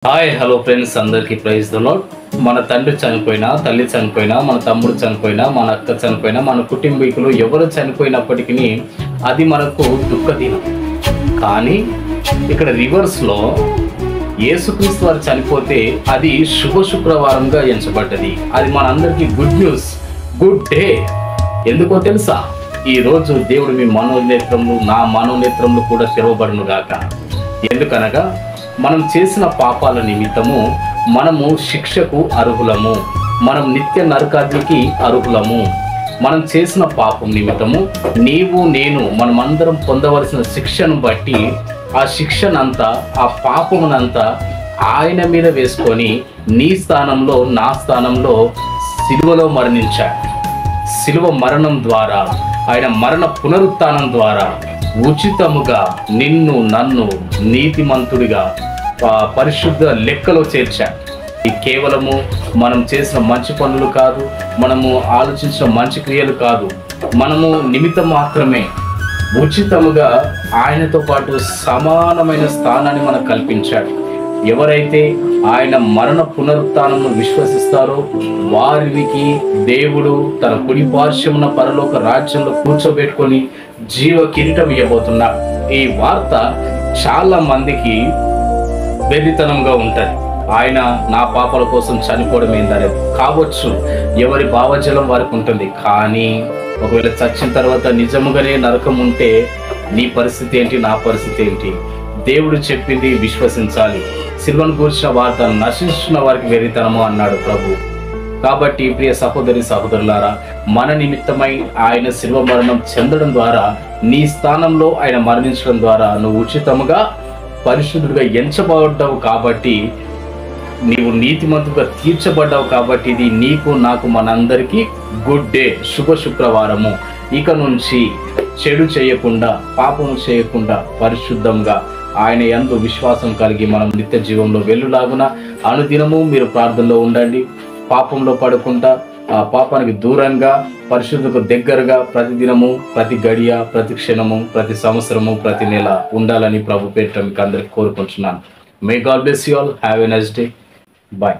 Hi hello friends, అందరికీ praise the lord. మన తండ్రి చనిపోయినా, తల్లి చనిపోయినా, మన తమ్ముడు చనిపోయినా, మన అక్క చనిపోయినా, మన కుటుంబీకులు ఎవరు చనిపోయినప్పటికీ అది మనకు దుఃఖదినం. కానీ ఇక్కడ రివర్స్లో యేసుక్రీస్తు వారు చనిపోతే అది శుభ శుక్రవారంగా ఎంచబడ్డది. అది మనందరికీ గుడ్ న్యూస్, గుడ్ డే. ఎందుకో తెలుసా? ఈరోజు దేవుడు మీ మనోనేత్రములు, నా మనోనేత్రములు కూడా తెరవబడును గాక. ఎందుకనగా మనం చేసిన పాపాల నిమిత్తము మనము శిక్షకు అర్హులము, మనం నిత్య నరకాగ్నికి అర్హులము. మనం చేసిన పాపం నిమిత్తము నీవు నేను మనమందరం పొందవలసిన శిక్షను బట్టి ఆ శిక్షనంతా, ఆ పాపమునంతా ఆయన మీద వేసుకొని నీ స్థానంలో, నా స్థానంలో సిలువలో మరణించాడు. సిలువ మరణం ద్వారా, ఆయన మరణ పునరుత్థానం ద్వారా ఉచితముగా నిన్ను నన్ను నీతిమంతుడిగా పరిశుద్ధ లెక్కలో చేర్చాడు. ఇది కేవలము మనం చేసిన మంచి పనులు కాదు, మనము ఆలోచించిన మంచి క్రియలు కాదు, మనము నిమిత్తం మాత్రమే. ఉచితముగా ఆయనతో పాటు సమానమైన స్థానాన్ని మనకు కల్పించాడు. ఎవరైతే ఆయన మరణ పునరుత్థానము విశ్వసిస్తారో వారికి దేవుడు తన కుడి పార్శ్వమున పరలోక రాజ్యంలో కూర్చోబెట్టుకొని జీవ కిరీటం ఇవ్వబోతున్నాడు. ఈ వార్త చాలా మందికి వెర్రితనంగా ఉంటుంది. ఆయన నా పాపాల కోసం చనిపోవడం ఏందనేది కావచ్చు, ఎవరి భావజలం వారికి ఉంటుంది. కానీ ఒకవేళ చచ్చిన తర్వాత నిజముగానే నరకం ఉంటే నీ పరిస్థితి ఏంటి, నా పరిస్థితి ఏంటి? దేవుడు చెప్పింది విశ్వసించాలి. సిలువను గూర్చిన వార్త నశించిన వారికి వెర్రితనము అన్నాడు ప్రభు. కాబట్టి ప్రియ సహోదరి సహోదరులారా, మన నిమిత్తమై ఆయన శిలువ మరణం చెందడం ద్వారా, నీ స్థానంలో ఆయన మరణించడం ద్వారా నువ్వు ఉచితముగా పరిశుద్ధుడిగా ఎంచబడ్డావు. కాబట్టి నీవు నీతిమంతుగా తీర్చబడ్డావు. కాబట్టి ఇది నీకు నాకు మనందరికీ గుడ్ డే, శుభ శుక్రవారము. ఇక నుంచి చెడు చేయకుండా, పాపము చేయకుండా, పరిశుద్ధంగా ఆయన యందు విశ్వాసం కలిగి మనం నిత్య జీవంలో వెళ్ళులాగున అనుదినము మీరు ప్రార్థనలో ఉండండి. పాపంలో పడకుండా, ఆ పాపానికి దూరంగా, పరిశుద్ధకు దగ్గరగా ప్రతిదినము, ప్రతి గడియ, ప్రతి క్షణము, ప్రతి సంవత్సరము, ప్రతి నెల ఉండాలని ప్రభు పేరిట మీకు అందరికి కోరుకుంటున్నాను. May God bless you all. Have a nice day. Bye.